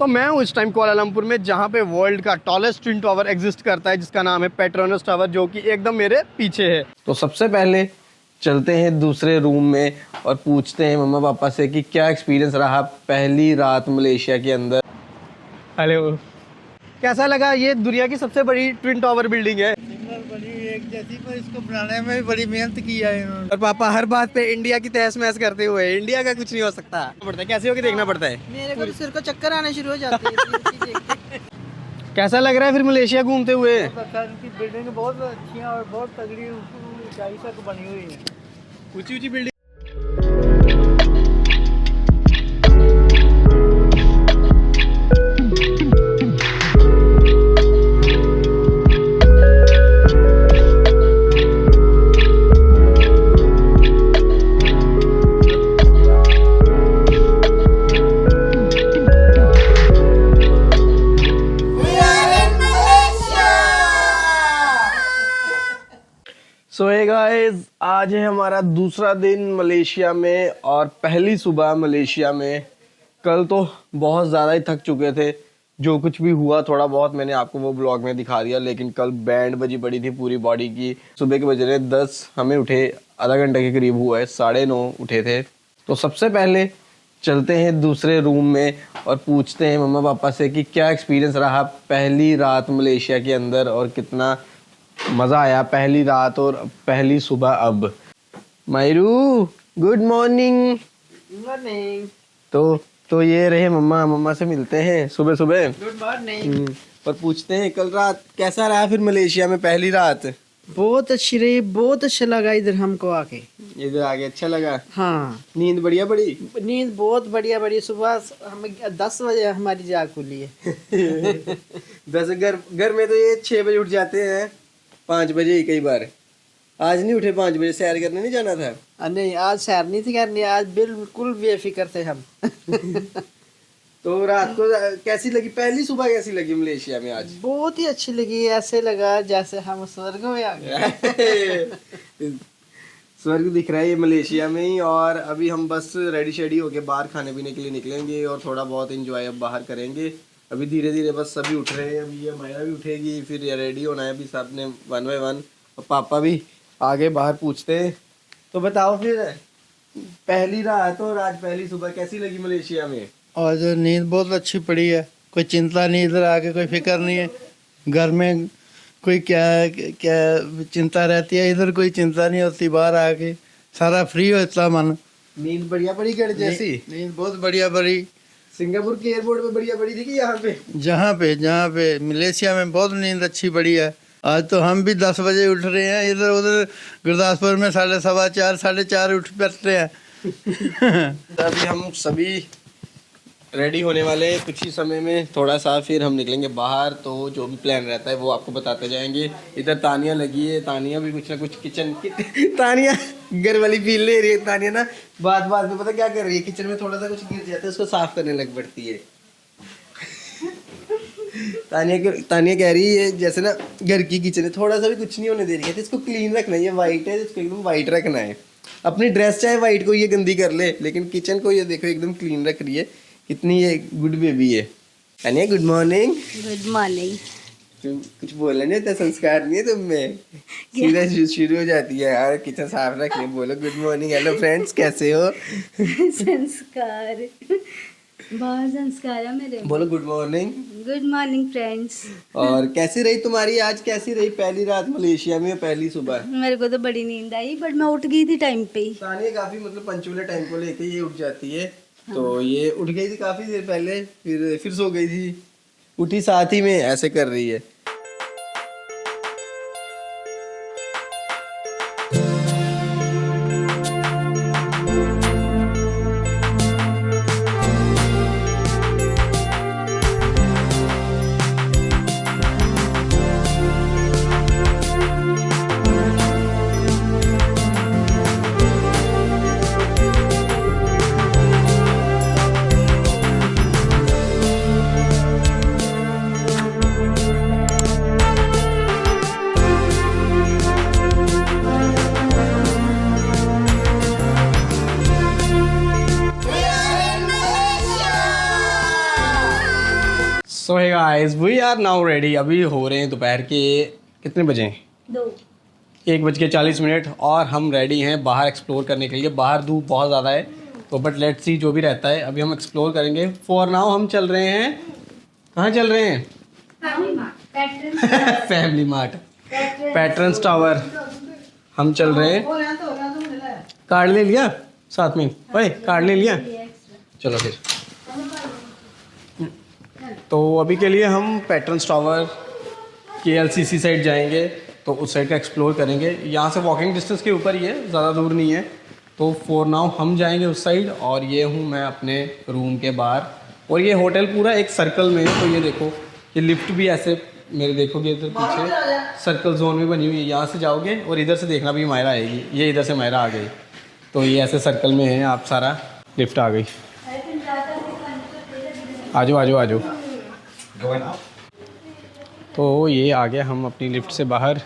तो मैं हूँ इस टाइम कुआलालंपुर में, जहाँ पे वर्ल्ड का टॉलेस्ट ट्विन टावर एग्जिस्ट करता है, जिसका नाम है पेट्रोनस टावर, जो कि एकदम मेरे पीछे है। तो सबसे पहले चलते हैं दूसरे रूम में और पूछते हैं मम्मा पापा से कि क्या एक्सपीरियंस रहा पहली रात मलेशिया के अंदर। हेलो, कैसा लगा? ये दुनिया की सबसे बड़ी ट्विन टावर बिल्डिंग है। बड़ी एक जैसी, पर इसको बनाने में बड़ी मेहनत की है इन्होंने। और पापा हर बात पे इंडिया की तहस महस करते हुए, इंडिया का कुछ नहीं हो सकता पड़ता है, कैसे होके देखना पड़ता है। मेरे को तो सिर को चक्कर आने शुरू हो जाते हैं। कैसा लग रहा है फिर मलेशिया घूमते हुए? इनकी बिल्डिंग बहुत अच्छी है और बहुत तगड़ी ऊंचाई तक बनी हुई है। ऊंची ऊंची बिल्डिंग। सो हे गाइस, आज है हमारा दूसरा दिन मलेशिया में और पहली सुबह मलेशिया में। कल तो बहुत ज़्यादा ही थक चुके थे, जो कुछ भी हुआ थोड़ा बहुत मैंने आपको वो ब्लॉग में दिखा दिया, लेकिन कल बैंड बजी पड़ी थी पूरी बॉडी की। सुबह के बज रहे 10, हमें उठे आधा घंटे के करीब हुआ है, 9:30 उठे थे। तो सबसे पहले चलते हैं दूसरे रूम में और पूछते हैं मम्मा पापा से कि क्या एक्सपीरियंस रहा पहली रात मलेशिया के अंदर और कितना मज़ा आया पहली रात और पहली सुबह। अब मायरू, गुड मॉर्निंग। मॉर्निंग। तो ये रहे मम्मा, मम्मा से मिलते हैं सुबह सुबह। Good morning. और पूछते हैं कल रात कैसा रहा फिर मलेशिया में पहली रात। बहुत अच्छी रही, बहुत अच्छा लगा इधर हमको आके। इधर आके अच्छा लगा। हाँ, नींद बढ़िया पड़ी। नींद बहुत बढ़िया बड़ी। सुबह हमें 10 बजे हमारी जाग खुली है। वैसे घर में तो ये 6 बजे उठ जाते हैं, 5 बजे ही कई बार। आज नहीं उठे 5 बजे? सैर करने नहीं जाना था? नहीं, आज सैर नहीं थी करनी, आज बिल्कुल बेफिक्र थे हम। तो रात को कैसी लगी पहली सुबह, कैसी लगी मलेशिया में आज? बहुत ही अच्छी लगी, ऐसे लगा जैसे हम स्वर्ग में आ गए। स्वर्ग दिख रहा है ये मलेशिया में ही। और अभी हम बस रेडी शेडी होके बाहर खाने पीने के लिए निकलेंगे और थोड़ा बहुत एंजॉय अब बाहर करेंगे। अभी धीरे धीरे बस सभी उठ रहे हैं, अभी ये माया भी उठेगी, फिर ये रेडी होना है अभी सब ने 1 बाय 1। और पापा भी आगे बाहर पूछते हैं। तो बताओ फिर पहली रात और आज पहली सुबह कैसी लगी मलेशिया में? और जो नींद बहुत अच्छी पड़ी है, कोई चिंता नहीं, इधर आके कोई फिक्र नहीं है। घर में कोई क्या क्या चिंता रहती है, इधर कोई चिंता नहीं होती। बाहर आके सारा फ्री होता मन। नींद बढ़िया पड़ी घर जैसी? नींद बहुत बढ़िया पड़ी। सिंगापुर के एयरपोर्ट पे बढ़िया पड़ी थी कि यहाँ पे? जहाँ पे मलेशिया में बहुत नींद अच्छी पड़ी है। आज तो हम भी 10 बजे उठ रहे हैं, इधर उधर गुरदासपुर में 4:15 4:30 उठ बैठते हैं। अभी हम सभी रेडी होने वाले हैं कुछ ही समय में, थोड़ा सा फिर हम निकलेंगे बाहर। तो जो भी प्लान रहता है वो आपको बताते जाएंगे। इधर तानिया लगी है, तानिया भी कुछ ना कुछ किचन तानिया घर वाली फील ले रही है। तानिया ना बात में पता क्या कर रही है, किचन में थोड़ा सा कुछ गिर जाता है उसको साफ करने लग पड़ती है। तानिया कह रही है जैसे ना घर की किचन है, थोड़ा सा भी कुछ नहीं होने दे रही है, तो इसको क्लीन रखना है। ये वाइट है, इसको एकदम वाइट रखना है। अपनी ड्रेस चाहे वाइट को ये गंदी कर ले, लेकिन किचन को ये देखो एकदम क्लीन रख रही है। कितनी ये गुड बेबी है। Tania good morning. Good morning. तुम कुछ बोलना नहीं होता, संस्कार नहीं है तुम में, सीधा शुरू हो जाती है यार किचन साफ रखने। बोलो गुड मॉर्निंग। हेलो फ्रेंड्स, कैसे हो? संस्कार, बहुत संस्कार है मेरे। बोलो good morning. Good morning friends. और कैसी रही तुम्हारी आज, कैसी रही पहली रात मलेशिया में, पहली सुबह? मेरे को तो बड़ी नींद आई, बट मैं उठ गई थी टाइम पे ही। तानिया काफी मतलब पंचुअल टाइम को लेके ये उठ जाती है। तो ये उठ गई थी काफी देर पहले, फिर सो गई थी, उठी साथ ही में, ऐसे कर रही है। So hey guys we are now ready. अभी हो रहे हैं दोपहर के कितने बजे हैं? 1:40 और हम रेडी हैं बाहर एक्सप्लोर करने के लिए। बाहर धूप बहुत ज़्यादा है तो बट लेट्स सी जो भी रहता है अभी हम एक्सप्लोर करेंगे। फॉर नाउ हम चल रहे हैं, कहाँ चल रहे हैं? फैमिली मार्ट, पैटर्न्स टावर हम चल रहे हैं। कार्ड ले लिया साथ में? ओए कार्ड ले लिया? चलो फिर। तो अभी के लिए हम पैटर्न्स टावर KLCC साइड जाएंगे तो उस साइड का एक्सप्लोर करेंगे। यहाँ से वॉकिंग डिस्टेंस के ऊपर ही है, ज़्यादा दूर नहीं है। तो फॉर नाउ हम जाएंगे उस साइड और ये हूँ मैं अपने रूम के बाहर। और ये होटल पूरा एक सर्कल में है। तो ये देखो ये लिफ्ट भी ऐसे मेरे देखोगे इधर पीछे सर्कल जोन में बनी हुई है। यहाँ से जाओगे और इधर से देखना भी मायरा आएगी। ये इधर से मायरा आ गई तो ये ऐसे सर्कल में है। आप सारा लिफ्ट आ गई। आजो आजो आजो। तो ये आ गया हम अपनी लिफ्ट से बाहर।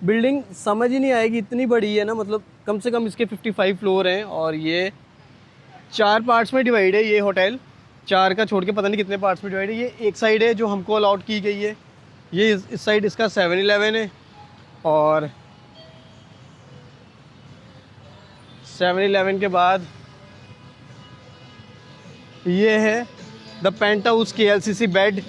बिल्डिंग समझ ही नहीं आएगी, इतनी बड़ी है ना। मतलब कम से कम इसके 55 फ्लोर हैं और ये 4 पार्ट्स में डिवाइड है। ये होटल 4 का छोड़ के पता नहीं कितने पार्ट्स में डिवाइड है। ये एक साइड है जो हमको अलाउड की गई है। ये इस साइड इसका 7-Eleven है और 7-Eleven के बाद ये है the penthouse KLCC bed.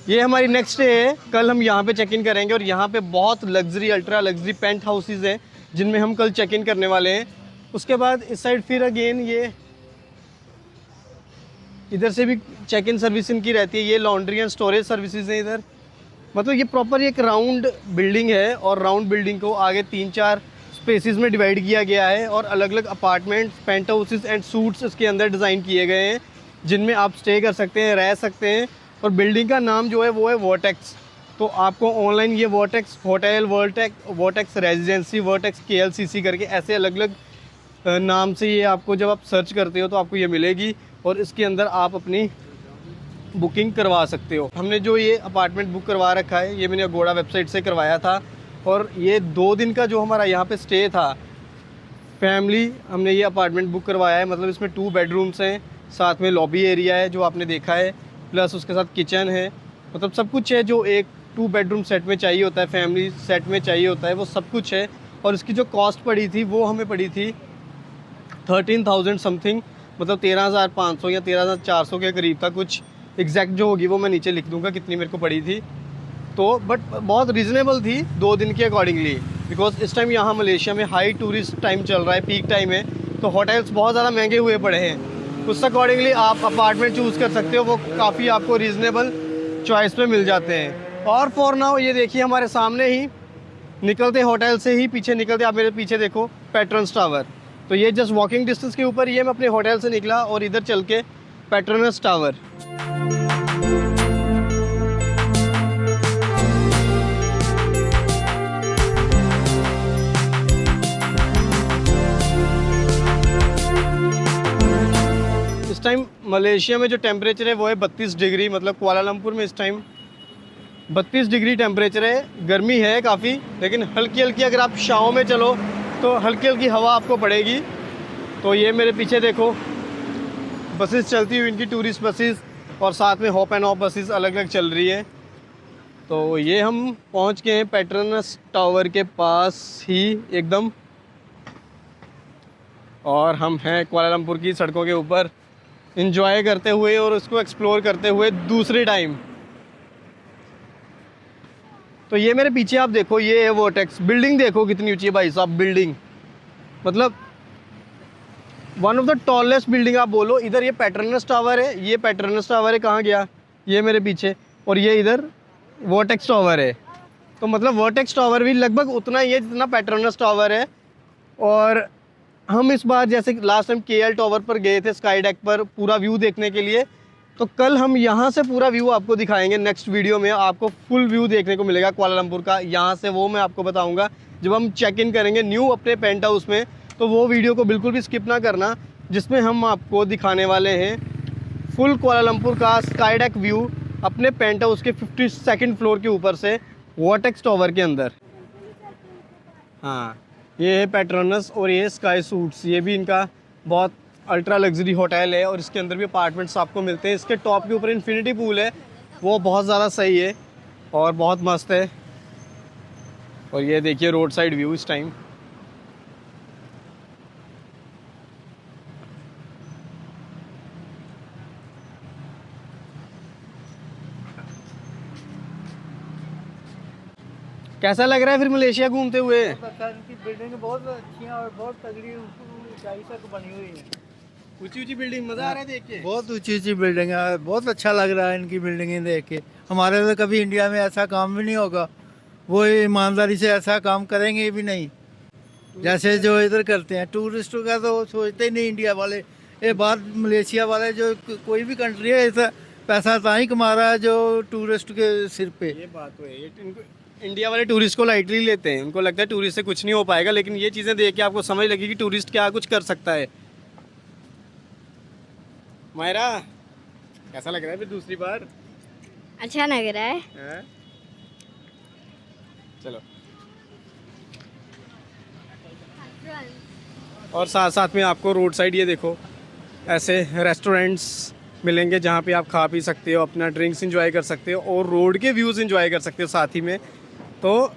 ये हमारी नेक्स्ट डे है। कल हम यहाँ पे चेक इन करेंगे और यहाँ पे बहुत luxury ultra luxury penthouses हैं जिनमें हम कल चेक इन करने वाले हैं। उसके बाद इस साइड फिर अगेन ये इधर से भी चेक इन सर्विस इनकी रहती है। ये लॉन्ड्री एंड स्टोरेज सर्विसेज हैं इधर। मतलब ये प्रॉपर एक राउंड बिल्डिंग है और राउंड बिल्डिंग को आगे 3-4 स्पेसिस में डिवाइड किया गया है और अलग अलग apartments, penthouses and suites इसके अंदर डिज़ाइन किए गए हैं जिनमें आप स्टे कर सकते हैं, रह सकते हैं। और बिल्डिंग का नाम जो है वो है वर्टेक्स। तो आपको ऑनलाइन ये vertex hotel, vertex residency, vertex KLCC करके ऐसे अलग अलग नाम से ये आपको जब आप सर्च करते हो तो आपको ये मिलेगी और इसके अंदर आप अपनी बुकिंग करवा सकते हो। हमने जो ये अपार्टमेंट बुक करवा रखा है ये मैंने अगोड़ा वेबसाइट से करवाया था और ये 2 दिन का जो हमारा यहाँ पे स्टे था फैमिली, हमने ये अपार्टमेंट बुक करवाया है। मतलब इसमें 2 बेडरूम्स हैं, साथ में लॉबी एरिया है जो आपने देखा है, प्लस उसके साथ किचन है। मतलब सब कुछ है जो एक 2 बेडरूम सेट में चाहिए होता है, फैमिली सेट में चाहिए होता है, वो सब कुछ है। और इसकी जो कॉस्ट पड़ी थी वो हमें पड़ी थी 13,000 समथिंग, मतलब 13,500 या 13,400 के करीब था। कुछ एग्जैक्ट जो होगी वो मैं नीचे लिख दूंगा कितनी मेरे को पड़ी थी। तो बट बहुत रीज़नेबल थी 2 दिन के अकॉर्डिंगली, बिकॉज इस टाइम यहाँ मलेशिया में हाई टूरिस्ट टाइम चल रहा है, पीक टाइम है, तो होटल्स बहुत ज़्यादा महंगे हुए पड़े हैं। उस अकॉर्डिंगली आप अपार्टमेंट चूज़ कर सकते हो, वो काफ़ी आपको रीज़नेबल चॉइस पे मिल जाते हैं। और फॉर नाउ ये देखिए हमारे सामने ही निकलते होटल से ही पीछे निकलते आप मेरे पीछे देखो पैटर्न्स टावर। तो ये जस्ट वॉकिंग डिस्टेंस के ऊपर ये मैं अपने होटल से निकला और इधर चल के पैटर्न्स टावर। इस टाइम मलेशिया में जो टेम्परेचर है वो है 32 डिग्री। मतलब कुआलालंपुर में इस टाइम 32 डिग्री टेम्परेचर है। गर्मी है काफ़ी, लेकिन हल्की हल्की अगर आप शाम में चलो तो हल्की हल्की हवा आपको पड़ेगी। तो ये मेरे पीछे देखो बसेस चलती हुई, इनकी टूरिस्ट बसेस, और साथ में हॉप एंड ऑफ बसेस अलग अलग चल रही है। तो ये हम पहुंच गए हैं पैटर्न्स टावर के पास ही एकदम, और हम हैं कुआलालंपुर की सड़कों के ऊपर एंजॉय करते हुए और उसको एक्सप्लोर करते हुए दूसरे टाइम। तो ये मेरे पीछे आप देखो, ये है वर्टेक्स। बिल्डिंग देखो कितनी ऊंची है भाई साहब, बिल्डिंग मतलब one of the tallest building आप बोलो। इधर ये पैटर्न्स टावर है, ये पैटर्न्स टावर है, कहाँ गया ये मेरे पीछे, और ये इधर वर्टेक्स टावर है। तो मतलब वर्टेक्स टावर भी लगभग उतना ही है जितना पैटर्न्स टावर है। और हम इस बार जैसे लास्ट टाइम KL टावर पर गए थे स्काई डेक पर पूरा व्यू देखने के लिए, तो कल हम यहाँ से पूरा व्यू आपको दिखाएंगे। नेक्स्ट वीडियो में आपको फुल व्यू देखने को मिलेगा कुआलालंपुर का यहाँ से, वो मैं आपको बताऊँगा जब हम चेक इन करेंगे न्यू अपने पेंट हाउस में। तो वो वीडियो को बिल्कुल भी स्किप ना करना, जिसमें हम आपको दिखाने वाले हैं फुल कुआलालंपुर का स्काई डेक व्यू अपने पेंट हाउस के 52nd फ्लोर के ऊपर से वर्टेक्स टावर के अंदर। हाँ, ये है पेट्रोनस और ये स्काई सूट्स, ये भी इनका बहुत अल्ट्रा लग्जरी होटल है और इसके अंदर भी अपार्टमेंट्स आपको मिलते हैं। इसके टॉप के ऊपर इन्फिनिटी पूल है, वो बहुत ज़्यादा सही है और बहुत मस्त है। और ये देखिए रोड साइड व्यू इस टाइम। कैसा लग रहा है फिर मलेशिया घूमते हुए? इनकी बिल्डिंग बहुत अच्छी है और बहुत तगड़ी ऊंचाई तक बनी हुई है। ऊंची ऊंची बिल्डिंग, मज़ा आ रहा है देख के। बहुत ऊंची ऊंची बिल्डिंग है, बहुत अच्छा लग रहा है इनकी बिल्डिंगें देख के। हमारे तो कभी इंडिया में ऐसा काम भी नहीं होगा, वो ईमानदारी से ऐसा काम करेंगे भी नहीं जैसे जो इधर करते हैं। टूरिस्टों का तो सोचते ही नहीं इंडिया वाले, ये बाहर मलेशिया वाले जो कोई भी कंट्री है ऐसा पैसा तो ही कमा रहा है जो टूरिस्ट के सिर पे। ये बात तो है, ये इनको इंडिया वाले टूरिस्ट को लाइटली लेते हैं, उनको लगता है टूरिस्ट से कुछ नहीं हो पाएगा, लेकिन ये चीज़ें देख के आपको समझ लगी कि टूरिस्ट क्या कुछ कर सकता है। मायरा, कैसा लग रहा है फिर दूसरी बार? अच्छा लग रहा है। हैं? चलो। और साथ साथ में आपको रोड साइड ये देखो ऐसे रेस्टोरेंट्स मिलेंगे जहाँ पे आप खा पी सकते हो, अपना ड्रिंक्स एंजॉय कर सकते हो और रोड के व्यूज़ एंजॉय कर सकते हो साथ ही में। तो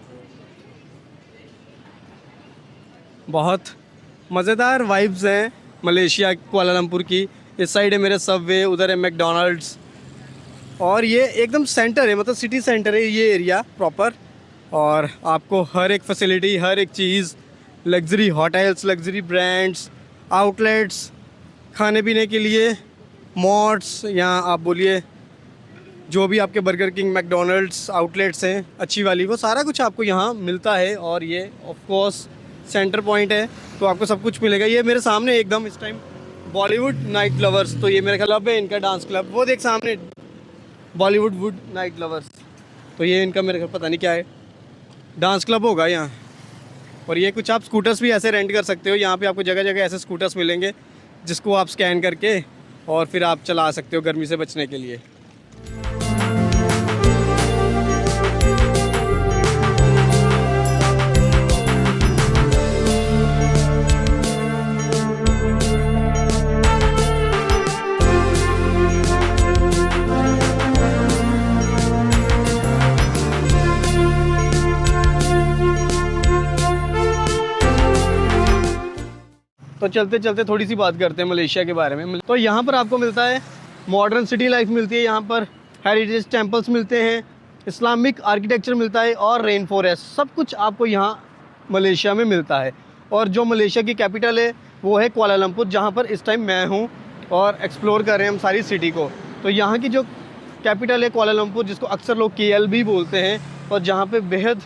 बहुत मज़ेदार वाइब्स हैं मलेशिया कुआलालंपुर की। इस साइड है मेरे सबवे, उधर है मैकडोनल्ड्स और ये एकदम सेंटर है, मतलब सिटी सेंटर है ये एरिया प्रॉपर। और आपको हर एक फैसिलिटी, हर एक चीज़, luxury hotels, luxury brands, outlets, खाने पीने के लिए मॉल्स, या आप बोलिए जो भी आपके बर्गर किंग, मैकडोनल्ड्स आउटलेट्स हैं अच्छी वाली, वो सारा कुछ आपको यहाँ मिलता है। और ये ऑफ कोर्स सेंटर पॉइंट है तो आपको सब कुछ मिलेगा। ये मेरे सामने एकदम इस टाइम बॉलीवुड नाइट लवर्स, तो ये मेरा क्लब है इनका, डांस क्लब, वो देख सामने बॉलीवुड नाइट लवर्स, तो ये इनका मेरे घर पता नहीं क्या है, डांस क्लब होगा यहाँ। और ये कुछ आप स्कूटर्स भी ऐसे रेंट कर सकते हो, यहाँ पे आपको जगह जगह ऐसे स्कूटर्स मिलेंगे जिसको आप स्कैन करके और फिर आप चला सकते हो गर्मी से बचने के लिए। तो चलते चलते थोड़ी सी बात करते हैं मलेशिया के बारे में। तो यहाँ पर आपको मिलता है मॉडर्न सिटी लाइफ मिलती है, यहाँ पर हेरिटेज टेम्पल्स मिलते हैं, इस्लामिक आर्किटेक्चर मिलता है और रेन फॉरेस्ट, सब कुछ आपको यहाँ मलेशिया में मिलता है। और जो मलेशिया की कैपिटल है वो है कुआलालंपुर, जहाँ पर इस टाइम मैं हूँ और एक्सप्लोर कर रहे हैं हम सारी सिटी को। तो यहाँ की जो कैपिटल है कुआलालंपुर, जिसको अक्सर लोग KL भी बोलते हैं, और जहाँ पे बेहद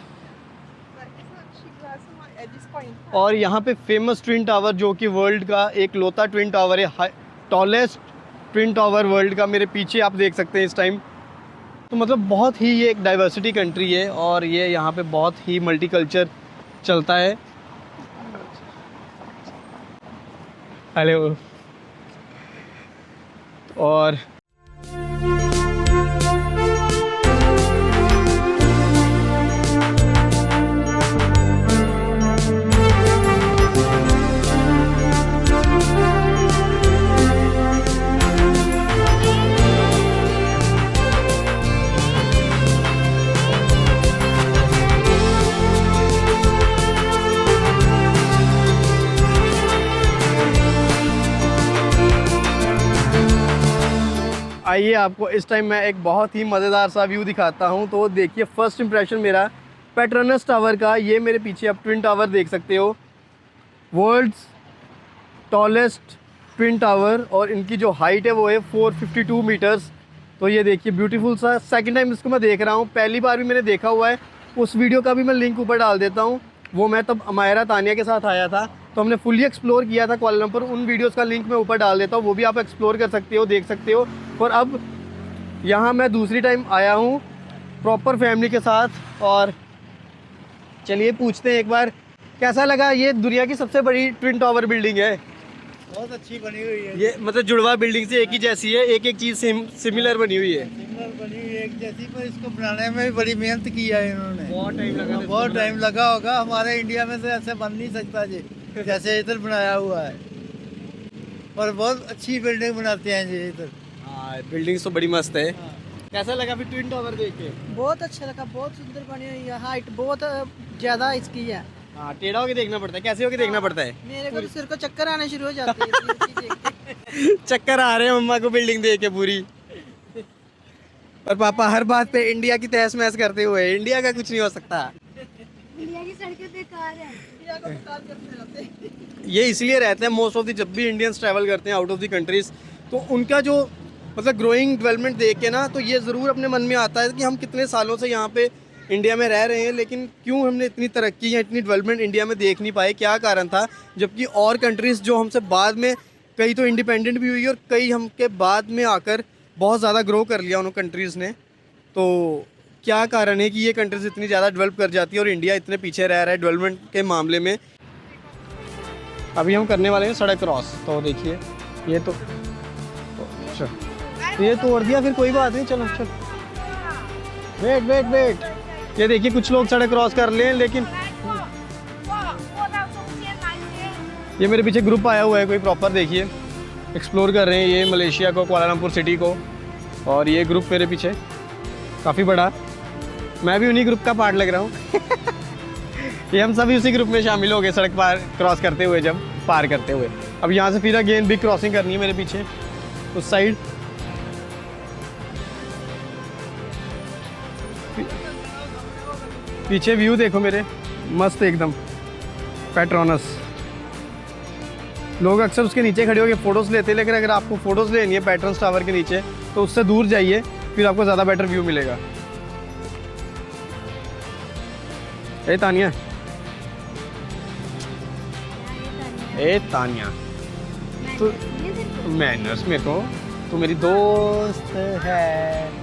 और यहाँ पे फेमस ट्विन टावर, जो कि वर्ल्ड का एक लौता ट्विन टावर है, टॉलेस्ट ट्विन टावर वर्ल्ड का, मेरे पीछे आप देख सकते हैं इस टाइम। तो मतलब बहुत ही ये एक डाइवर्सिटी कंट्री है और ये यहाँ पे बहुत ही मल्टीकल्चर चलता है। हेलो। और आइए आपको इस टाइम मैं एक बहुत ही मज़ेदार सा व्यू दिखाता हूँ। तो देखिए फर्स्ट इंप्रेशन मेरा पेट्रोनस टावर का, ये मेरे पीछे आप ट्विन टावर देख सकते हो, वर्ल्ड्स टॉलेस्ट ट्विन टावर, और इनकी जो हाइट है वो है 452 मीटर्स। तो ये देखिए ब्यूटीफुल सा, सेकंड टाइम इसको मैं देख रहा हूँ, पहली बार भी मैंने देखा हुआ है। उस वीडियो का भी मैं लिंक ऊपर डाल देता हूँ, वो मैं तब अमायरा तानिया के साथ आया था तो हमने फुली एक्सप्लोर किया था कुआलालंपुर। उन वीडियोस का लिंक मैं ऊपर डाल देता हूँ, वो भी आप एक्सप्लोर कर सकते हो, देख सकते हो। और अब यहाँ मैं दूसरी टाइम आया हूँ प्रॉपर फैमिली के साथ, और चलिए पूछते हैं एक बार कैसा लगा। ये दुनिया की सबसे बड़ी ट्विन टावर बिल्डिंग है, बहुत अच्छी बनी हुई है ये मतलब जुड़वा बिल्डिंग से एक ही जैसी है, एक एक चीज़ सिमिलर बनी हुई है। कलर बनी एक जैसी, पर इसको बनाने में भी बड़ी मेहनत की है इन्होंने। बहुत टाइम लगा था बहुत टाइम लगा होगा। हमारे इंडिया में तो ऐसे बन नहीं सकता जी, जैसे इधर बनाया हुआ है। और बहुत अच्छी बिल्डिंग बनाते हैं जी इधर। हाँ, बिल्डिंग तो बड़ी मस्त है। कैसा लगा फिर ट्विन टावर देख के? बहुत अच्छा लगा, बहुत सुंदर बनी हुई है, हाइट बहुत ज्यादा इसकी है। हाँ, टेढ़ा होके देखना पड़ता है, कैसे होके देखना पड़ता है? मेरे को तो सिर को चक्कर आने शुरू हो जाते हैं इसकी देख के। चक्कर आ रहे हैं मम्मा को बिल्डिंग देख के पूरी। और पापा हर बात पे इंडिया की तहस महस करते हुए, इंडिया का कुछ नहीं हो सकता। इंडिया की सड़कें बेकार है। इंडिया को बेकार करते रहते हैं। ये इसलिए रहते हैं मोस्ट ऑफ द, जब भी इंडियंस ट्रैवल करते हैं आउट ऑफ द कंट्रीज, तो उनका जो मतलब ग्रोइंग डेवलपमेंट देख के ना, तो ये ज़रूर अपने मन में आता है कि हम कितने सालों से यहाँ पे इंडिया में रह रहे हैं, लेकिन क्यों हमने इतनी तरक्की या इतनी डेवलपमेंट इंडिया में देख नहीं पाए, क्या कारण था? जबकि और कंट्रीज़ जो हमसे बाद में, कई तो इंडिपेंडेंट भी हुई और कई हमके बाद में आकर बहुत ज़्यादा ग्रो कर लिया उन कंट्रीज़ ने। तो क्या कारण है कि ये कंट्रीज़ इतनी ज़्यादा डेवलप कर जाती है और इंडिया इतने पीछे रह रहा है डेवलपमेंट के मामले में? अभी हम करने वाले हैं सड़क क्रॉस, तो देखिए ये तो चल, ये तोड़ दिया, फिर कोई बात नहीं, चलो चल, वेट वेट वेट। ये देखिए कुछ लोग सड़क क्रॉस कर लें, लेकिन ये मेरे पीछे ग्रुप आया हुआ है कोई प्रॉपर, देखिए एक्सप्लोर कर रहे हैं ये मलेशिया को, कुआलालंपुर सिटी को। और ये ग्रुप मेरे पीछे काफ़ी बड़ा, मैं भी उन्हीं ग्रुप का पार्ट लग रहा हूँ। ये हम सभी उसी ग्रुप में शामिल हो गए सड़क पार क्रॉस करते हुए, जब पार करते हुए। अब यहाँ से फिर अगेन बिग क्रॉसिंग करनी है मेरे पीछे उस साइड। पीछे व्यू देखो मेरे, मस्त एकदम पेट्रोनस। लोग अक्सर उसके नीचे खड़े होकर फ़ोटोज़ लेते हैं, लेकिन अगर आपको फ़ोटोज़ लेनी है पेट्रोनस टावर के नीचे, तो उससे दूर जाइए, फिर आपको ज़्यादा बेटर व्यू मिलेगा। ए तानिया, ए तानिया, तो मैनर्स में को तू मेरी दोस्त है।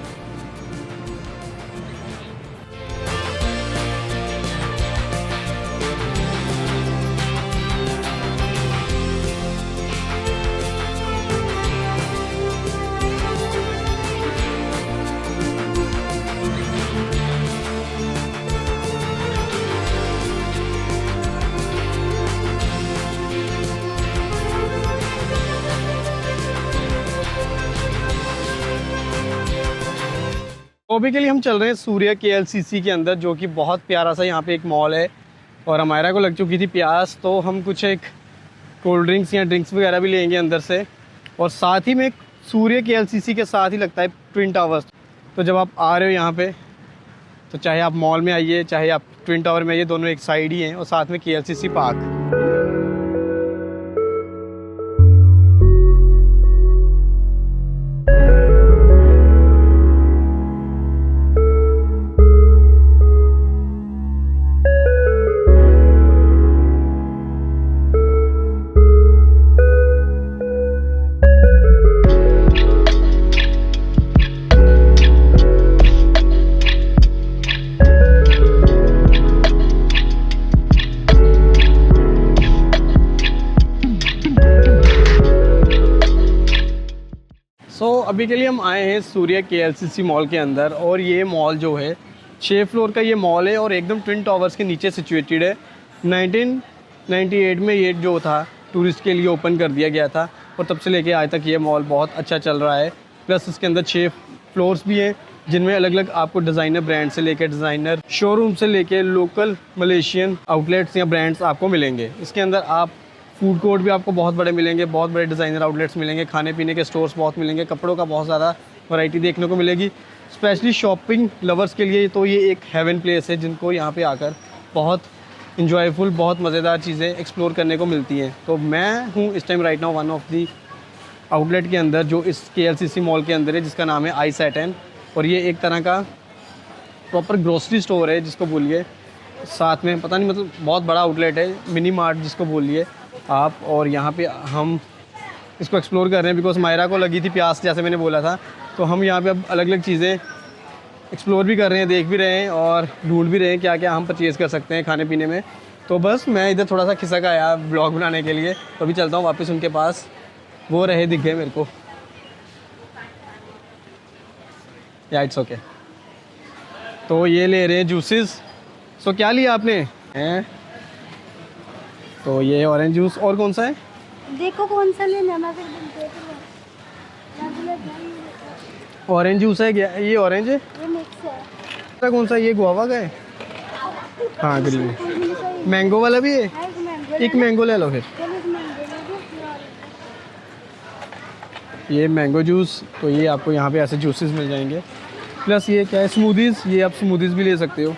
अभी के लिए हम चल रहे हैं सूर्य KLCC के अंदर, जो कि बहुत प्यारा सा यहाँ पे एक मॉल है। और हमारा को लग चुकी थी प्यास, तो हम कुछ एक कोल्ड ड्रिंक्स या ड्रिंक्स वगैरह भी लेंगे अंदर से। और साथ ही में सूर्य KLCC के साथ ही लगता है ट्विन टावर्स। तो जब आप आ रहे हो यहाँ पे, तो चाहे आप मॉल में आइए, चाहे आप ट्विन टावर में आइए, दोनों एक साइड ही हैं। और साथ में KLCC पार्क। अभी के लिए हम आए हैं सूर्य KLCC मॉल के अंदर। और ये मॉल जो है 6 फ्लोर का ये मॉल है और एकदम ट्विन टावर्स के नीचे सिचुएटेड है। 1998 में ये जो था टूरिस्ट के लिए ओपन कर दिया गया था और तब से लेके आज तक ये मॉल बहुत अच्छा चल रहा है। प्लस इसके अंदर 6 फ्लोर्स भी हैं जिनमें अलग अलग आपको डिज़ाइनर ब्रांड से लेकर डिज़ाइनर शोरूम से लेके लोकल मलेशियन आउटलेट्स या ब्रांड्स आपको मिलेंगे। इसके अंदर आप फूड कोर्ट भी आपको बहुत बड़े मिलेंगे, बहुत बड़े डिज़ाइनर आउटलेट्स मिलेंगे, खाने पीने के स्टोर्स बहुत मिलेंगे, कपड़ों का बहुत ज़्यादा वैरायटी देखने को मिलेगी। स्पेशली शॉपिंग लवर्स के लिए तो ये एक हेवन प्लेस है, जिनको यहाँ पे आकर बहुत इंजॉयफुल, बहुत मज़ेदार चीज़ें एक्सप्लोर करने को मिलती हैं। तो मैं हूँ इस time right now one of the outlet के अंदर, जो इस KLCC मॉल के अंदर है, जिसका नाम है i-Saturn। और ये एक तरह का प्रॉपर ग्रोसरी स्टोर है जिसको बोलिए, साथ में पता नहीं मतलब बहुत बड़ा आउटलेट है, मिनी मार्ट जिसको बोलिए आप। और यहाँ पे हम इसको एक्सप्लोर कर रहे हैं बिकॉज मायरा को लगी थी प्यास, जैसे मैंने बोला था। तो हम यहाँ पे अब अलग अलग चीज़ें एक्सप्लोर भी कर रहे हैं, देख भी रहे हैं और ढूंढ भी रहे हैं क्या क्या हम परचेज़ कर सकते हैं खाने पीने में। तो बस मैं इधर थोड़ा सा खिसक आया ब्लॉग बनाने के लिए, तो अभी चलता हूँ वापस उनके पास। वो रहे दिख गए मेरे को। या इट्स ओके। तो ये ले रहे हैं जूसेस। सो क्या लिया आपने हैं? तो ये ऑरेंज जूस, और कौन सा है? देखो कौन सा लेना, मैं फिर देख लूँ। ऑरेंज जूस है क्या? ये ऑरेंज है। ये मिक्स है। दूसरा कौन सा? ये गुआवा का है। हाँ ग्रीन। मैंगो वाला भी है। एक मैंगो एक मैंगो ले लो फिर। चलो एक मैंगो ले दो। ये मैंगो जूस, तो ये आपको यहाँ पे ऐसे जूसेस मिल जाएंगे। प्लस ये क्या है, स्मूदीज़। ये आप स्मूदीज़ भी ले सकते हो।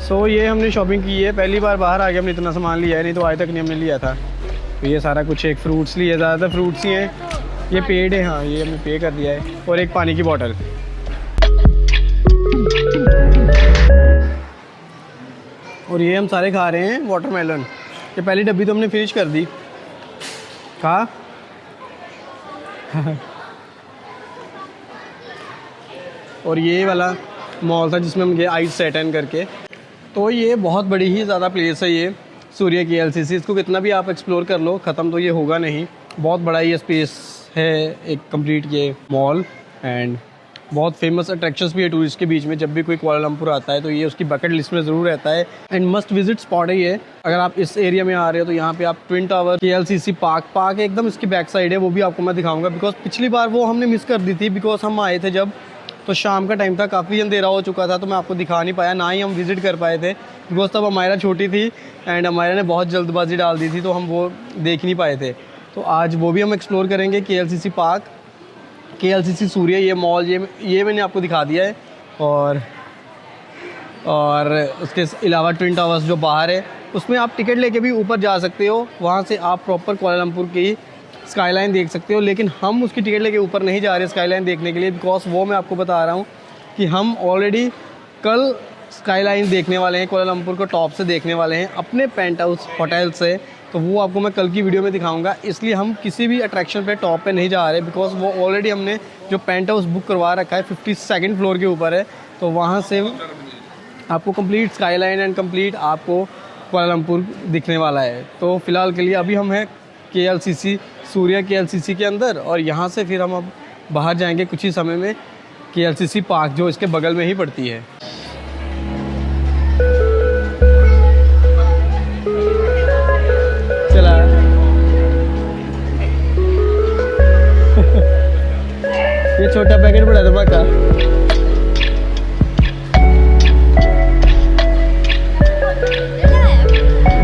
सो ये हमने शॉपिंग की है, पहली बार बाहर आके हमने इतना सामान लिया है, नहीं तो आज तक नहीं हमने लिया था। तो ये सारा कुछ, एक फ्रूट्स लिए, ज़्यादातर फ्रूट्स ही हैं। ये पेड है, हाँ ये हमने पे कर दिया है। और एक पानी की बोतल। और ये हम सारे खा रहे हैं वाटरमेलन। ये पहली डब्बी तो हमने फिनिश कर दी। खा और ये वाला मॉल था जिसमें हम गए आइस सेटन करके। तो ये बहुत बड़ी ही ज़्यादा प्लेस है ये सूर्य की एलसीसी। इसको कितना भी आप एक्सप्लोर कर लो, ख़त्म तो ये होगा नहीं। बहुत बड़ा ये स्पेस है, एक कंप्लीट ये मॉल। एंड बहुत फेमस अट्रैक्शंस भी है टूरिस्ट के बीच में। जब भी कोई कुआलालंपुर आता है तो ये उसकी बकेट लिस्ट में ज़रूर रहता है। एंड मस्ट विजिट स्पॉट है ये। अगर आप इस एरिया में आ रहे हो तो यहाँ पे आप ट्विन टावर, KLCC पार्क एकदम इसकी बैक साइड है, वो भी आपको मैं दिखाऊंगा। बिकॉज पिछली बार वो हमने मिस कर दी थी, बिकॉज हम आए थे जब तो शाम का टाइम था, काफ़ी अंधेरा हो चुका था, तो मैं आपको दिखा नहीं पाया, ना ही हम विज़िट कर पाए थे। बिकॉज तब अमायरा छोटी थी एंड अमायरा ने बहुत जल्दबाजी डाल दी थी, तो हम वो देख नहीं पाए थे। तो आज वो भी हम एक्सप्लोर करेंगे। KLCC पार्क, KLCC सूर्य, ये मॉल, ये मैंने आपको दिखा दिया है। और उसके अलावा ट्विन टावर्स जो बाहर है, उसमें आप टिकट लेके भी ऊपर जा सकते हो। वहाँ से आप प्रॉपर कुआलालंपुर की स्काईलाइन देख सकते हो। लेकिन हम उसकी टिकट लेके ऊपर नहीं जा रहे स्काईलाइन देखने के लिए, बिकॉज वो मैं आपको बता रहा हूँ कि हम ऑलरेडी कल स्काईलाइन देखने वाले हैं, कुआलालंपुर को टॉप से देखने वाले हैं अपने पेंट हाउस होटल से। तो वो आपको मैं कल की वीडियो में दिखाऊंगा। इसलिए हम किसी भी अट्रैक्शन पे टॉप पे नहीं जा रहे, बिकॉज वो ऑलरेडी हमने जो पेंट हाउस बुक करवा रखा है 52nd फ्लोर के ऊपर है। तो वहाँ से आपको कंप्लीट स्काईलाइन एंड कंप्लीट आपको कुआलालंपुर दिखने वाला है। तो फ़िलहाल के लिए अभी हम हैं KLCC सूर्य KLCC के अंदर, और यहाँ से फिर हम अब बाहर जाएंगे कुछ ही समय में KLCC पार्क, जो इसके बगल में ही पड़ती है। चला ये छोटा पैकेट बड़ा धमाका।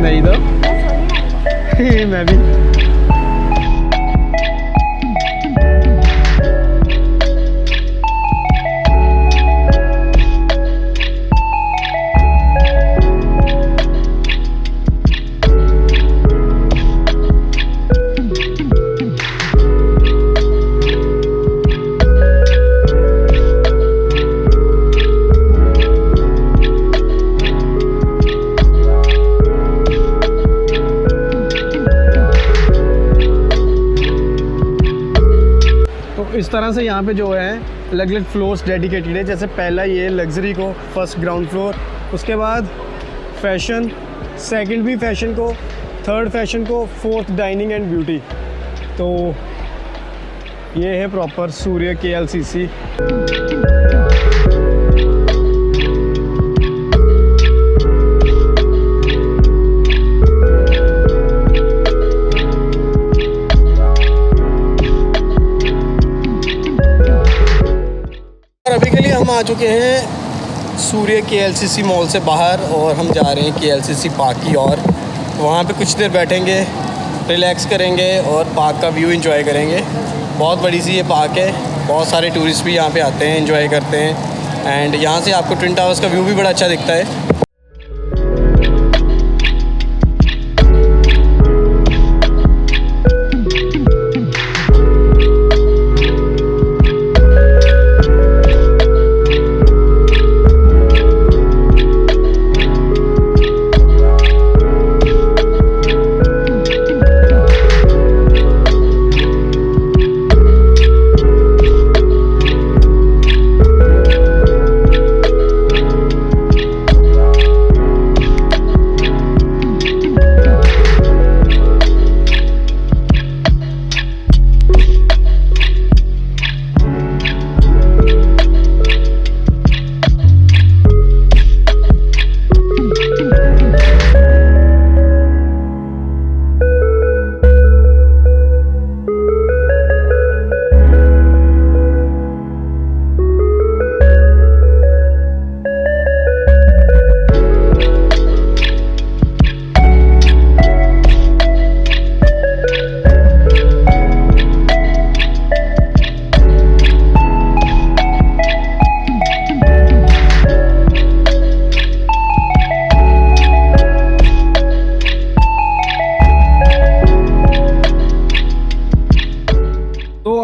नहीं तो मैं भी। इस तरह से यहाँ पे जो है अलग अलग फ्लोर्स डेडिकेटेड है। जैसे पहला ये लग्जरी को फर्स्ट ग्राउंड फ्लोर, उसके बाद फैशन, सेकंड भी फैशन को, थर्ड फैशन को, फोर्थ डाइनिंग एंड ब्यूटी। तो ये है प्रॉपर सूर्य KLCC। अभी के लिए हम आ चुके हैं सूर्य KLCC मॉल से बाहर, और हम जा रहे हैं KLCC पार्क की ओर। वहाँ पे कुछ देर बैठेंगे, रिलैक्स करेंगे और पार्क का व्यू एंजॉय करेंगे। बहुत बड़ी सी ये पार्क है, बहुत सारे टूरिस्ट भी यहाँ पे आते हैं, एंजॉय करते हैं। एंड यहाँ से आपको ट्विन टावर्स का व्यू भी बड़ा अच्छा दिखता है।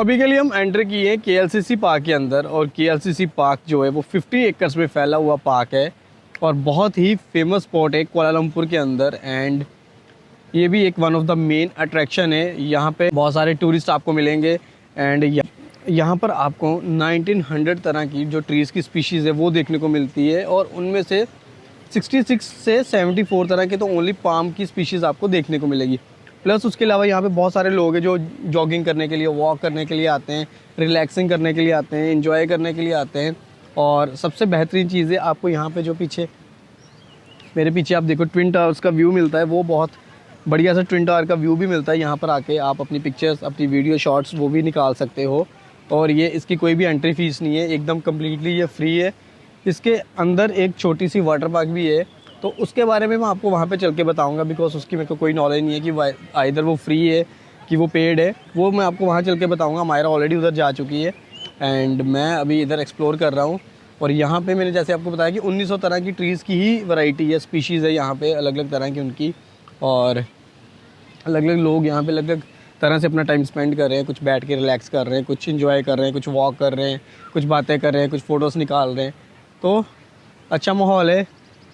अभी के लिए हम एंटर किए हैं KLCC पार्क के अंदर, और KLCC पार्क जो है वो 50 एकर्स में फैला हुआ पार्क है और बहुत ही फेमस स्पॉट है कुआलालंपुर के अंदर। एंड ये भी एक one of the main attraction है। यहाँ पे बहुत सारे टूरिस्ट आपको मिलेंगे। एंड यहाँ पर आपको 1900 तरह की जो ट्रीज़ की स्पीशीज़ है वो देखने को मिलती है, और उनमें से 66 से 74 तरह के तो ओनली पाम की स्पीशीज़ आपको देखने को मिलेगी। प्लस उसके अलावा यहाँ पे बहुत सारे लोग हैं जो जॉगिंग करने के लिए, वॉक करने के लिए आते हैं, रिलैक्सिंग करने के लिए आते हैं, एंजॉय करने के लिए आते हैं। और सबसे बेहतरीन चीज़ है आपको यहाँ पे जो पीछे मेरे पीछे आप देखो ट्विन टावर्स का व्यू मिलता है, वो बहुत बढ़िया सा ट्विन टावर का व्यू भी मिलता है। यहाँ पर आके आप अपनी पिक्चर्स, अपनी वीडियो शॉट्स वो भी निकाल सकते हो। और ये इसकी कोई भी एंट्री फीस नहीं है, एकदम कम्प्लीटली ये फ्री है। इसके अंदर एक छोटी सी वाटर पार्क भी है, तो उसके बारे में मैं आपको वहाँ पे चल के बताऊँगा, बिकॉज उसकी मेरे को कोई नॉलेज नहीं है कि आइदर वो फ्री है कि वो पेड है। वो मैं आपको वहाँ चल के बताऊँगा। मायरा ऑलरेडी उधर जा चुकी है एंड मैं अभी इधर एक्सप्लोर कर रहा हूँ। और यहाँ पे मैंने जैसे आपको बताया कि 1900 तरह की ट्रीज़ की ही वैरायटी है, स्पीशीज़ है यहाँ पे, अलग अलग तरह की उनकी। और अलग अलग लोग यहाँ पे अलग अलग तरह से अपना टाइम स्पेंड कर रहे हैं। कुछ बैठ के रिलैक्स कर रहे हैं, कुछ एंजॉय कर रहे हैं, कुछ वॉक कर रहे हैं, कुछ बातें कर रहे हैं, कुछ फ़ोटोज़ निकाल रहे हैं। तो अच्छा माहौल है।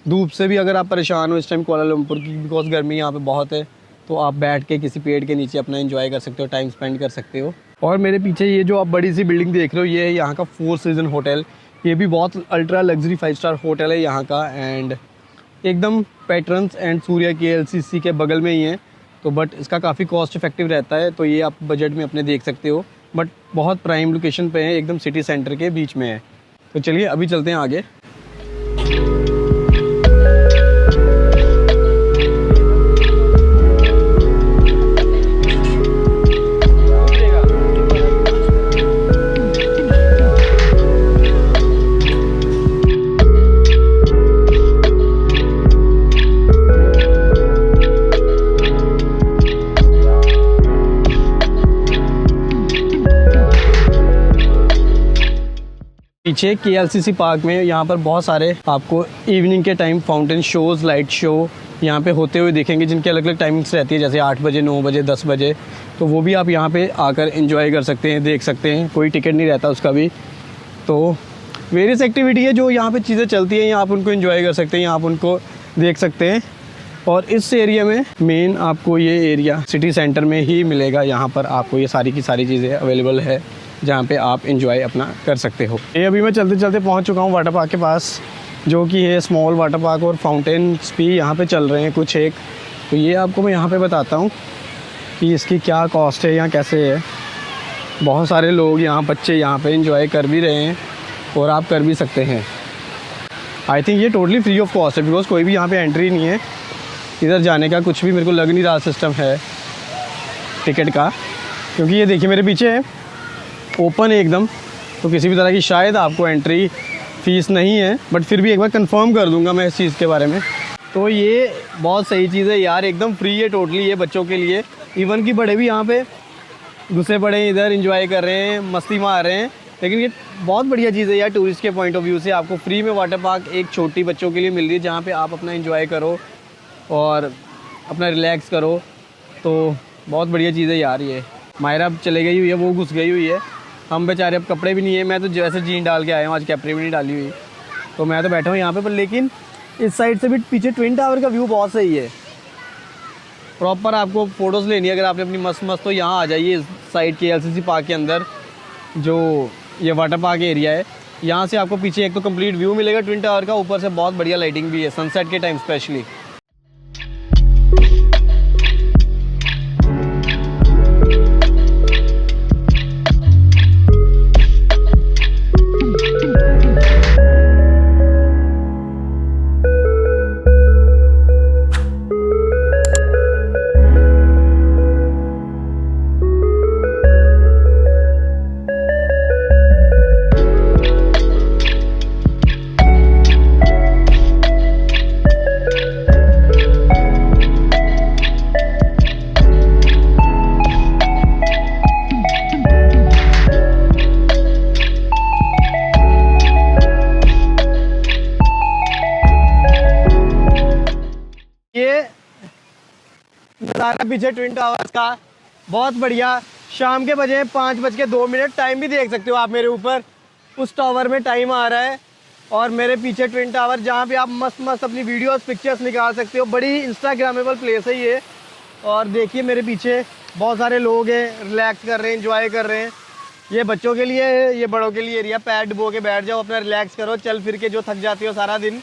धूप से भी अगर आप परेशान हो इस टाइम कुआलालंपुर की, बिकॉज गर्मी यहाँ पे बहुत है, तो आप बैठ के किसी पेड़ के नीचे अपना एंजॉय कर सकते हो, टाइम स्पेंड कर सकते हो। और मेरे पीछे ये जो आप बड़ी सी बिल्डिंग देख रहे हो, ये है यहाँ का 4 सीज़न होटल। ये भी बहुत अल्ट्रा लग्जरी 5 स्टार होटल है यहाँ का। एंड एकदम पैट्रन्स एंड सूर्या KLCC के बगल में ही है, तो बट इसका काफ़ी कॉस्ट इफेक्टिव रहता है, तो ये आप बजट में अपने देख सकते हो। बट बहुत प्राइम लोकेशन पे है, एकदम सिटी सेंटर के बीच में है। तो चलिए अभी चलते हैं आगे। पीछे KLCC पार्क में यहाँ पर बहुत सारे आपको इवनिंग के time fountain shows, light show यहाँ पे होते हुए दिखेंगे, जिनके अलग अलग टाइमिंग्स रहती है, जैसे 8 बजे, 9 बजे, 10 बजे। तो वो भी आप यहाँ पे आकर एंजॉय कर सकते हैं, देख सकते हैं। कोई टिकट नहीं रहता उसका भी। तो वेरियस एक्टिविटी है जो यहाँ पे चीज़ें चलती हैं, आप उनको एंजॉय कर सकते हैं, आप उनको देख सकते हैं। और इस एरिया में मेन आपको ये एरिया सिटी सेंटर में ही मिलेगा। यहाँ पर आपको ये सारी की सारी चीज़ें अवेलेबल है, जहाँ पे आप एंजॉय अपना कर सकते हो। ये अभी मैं चलते चलते पहुँच चुका हूँ वाटर पार्क के पास, जो कि है स्मॉल वाटर पार्क, और फाउंटेन्स भी यहाँ पे चल रहे हैं कुछ एक। तो ये आपको मैं यहाँ पे बताता हूँ कि इसकी क्या कॉस्ट है या कैसे है। बहुत सारे लोग यहाँ, बच्चे यहाँ पे एंजॉय कर भी रहे हैं और आप कर भी सकते हैं। आई थिंक ये टोटली फ्री ऑफ कॉस्ट है, बिकॉज कोई भी यहाँ पे एंट्री नहीं है, इधर जाने का कुछ भी मेरे को लग नहीं रहा सिस्टम है टिकट का। क्योंकि ये देखिए मेरे पीछे है, ओपन है एकदम, तो किसी भी तरह की शायद आपको एंट्री फ़ीस नहीं है, बट फिर भी एक बार कंफर्म कर दूंगा मैं इस चीज़ के बारे में। तो ये बहुत सही चीज़ है यार, एकदम फ्री है टोटली ये बच्चों के लिए। इवन कि बड़े भी यहाँ पे घुसे पड़े हैं, इधर एंजॉय कर रहे हैं, मस्ती मार रहे हैं। लेकिन ये बहुत बढ़िया चीज़ है यार, टूरिस्ट के पॉइंट ऑफ व्यू से आपको फ्री में वाटर पार्क एक छोटी बच्चों के लिए मिल रही है, जहाँ पे आप अपना एंजॉय करो और अपना रिलैक्स करो। तो बहुत बढ़िया चीज़ है यार ये। मायरा अब चले गई हुई है, वो घुस गई हुई है, हम बेचारे अब कपड़े भी नहीं है। मैं तो जैसे जीन डाल के आया हूँ, आज कैपरी भी नहीं डाली हुई, तो मैं तो बैठा हूँ यहाँ पे। पर लेकिन इस साइड से भी पीछे ट्विन टावर का व्यू बहुत सही है। प्रॉपर आपको फ़ोटोज़ लेनी है अगर आपने अपनी मस्त मस्त, तो यहाँ आ जाइए इस साइड KLCC पार्क के अंदर, जो ये वाटर पार्क एरिया है। यहाँ से आपको पीछे एक तो कंप्लीट व्यू मिलेगा ट्विन टावर का, ऊपर से बहुत बढ़िया लाइटिंग भी है सनसेट के टाइम स्पेशली। ये नज़ारा पीछे ट्विन टावर्स का बहुत बढ़िया शाम के बजे 5:02, टाइम भी देख सकते हो आप मेरे ऊपर, उस टावर में टाइम आ रहा है। और मेरे पीछे ट्विन टावर, जहाँ पे आप मस्त मस्त अपनी वीडियोस पिक्चर्स निकाल सकते हो। बड़ी इंस्टाग्रामेबल प्लेस है ये। और देखिए मेरे पीछे बहुत सारे लोग हैं, रिलैक्स कर रहे हैं, एंजॉय कर रहे हैं। ये बच्चों के लिए है, ये बड़ों के लिए एरिया। पैर डुबो के बैठ जाओ, अपना रिलैक्स करो। चल फिर के जो थक जाती हो सारा दिन,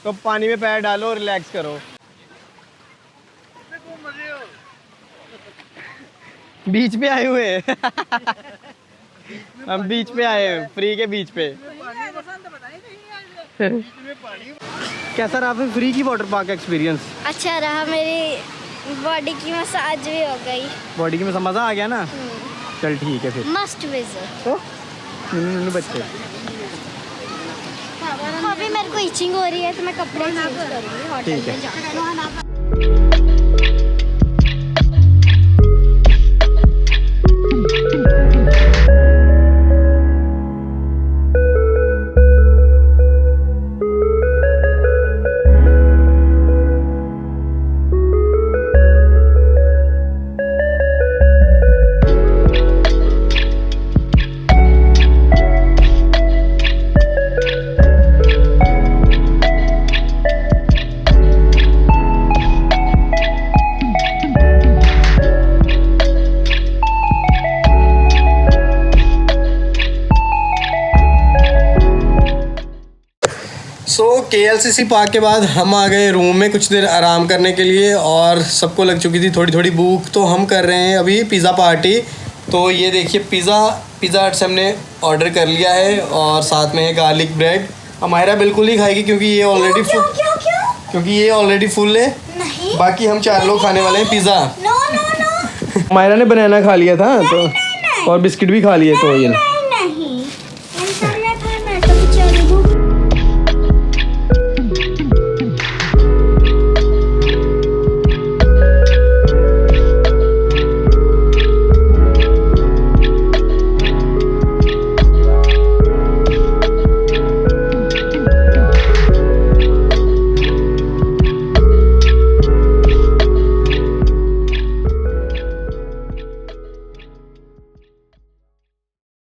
तो पानी में पैर डालो, रिलैक्स करो। बीच पे आए हुए हैं। हम बीच पे आए हैं, फ्री के बीच पे। कैसा रहा फिर फ्री की वाटर पार्क एक्सपीरियंस? अच्छा रहा, मेरी बॉडी की मसाज भी हो गई। बॉडी की में मजा आ गया ना? चल ठीक है फिर। Must visit. तो बच्चे अभी मेरे को इचिंग हो रही है तो मैं कपड़े चेंज करूँगी होटल ठीक है। में जाकर। सो KLCC पार्क के बाद हम आ गए रूम में कुछ देर आराम करने के लिए। और सबको लग चुकी थी थोड़ी थोड़ी भूख, तो हम कर रहे हैं अभी पिज़्ज़ा पार्टी। तो ये देखिए पिज़्ज़ा हट से हमने ऑर्डर कर लिया है, और साथ में है गार्लिक ब्रेड। हमारा बिल्कुल नहीं खाएगी क्योंकि ये ऑलरेडी फुल, क्योंकि ये ऑलरेडी फुल है। नहीं, बाकी हम 4 लोग खाने वाले हैं pizza. No no no, Myra ने बनाना खा लिया था तो, और बिस्किट भी खा लिए, तो ये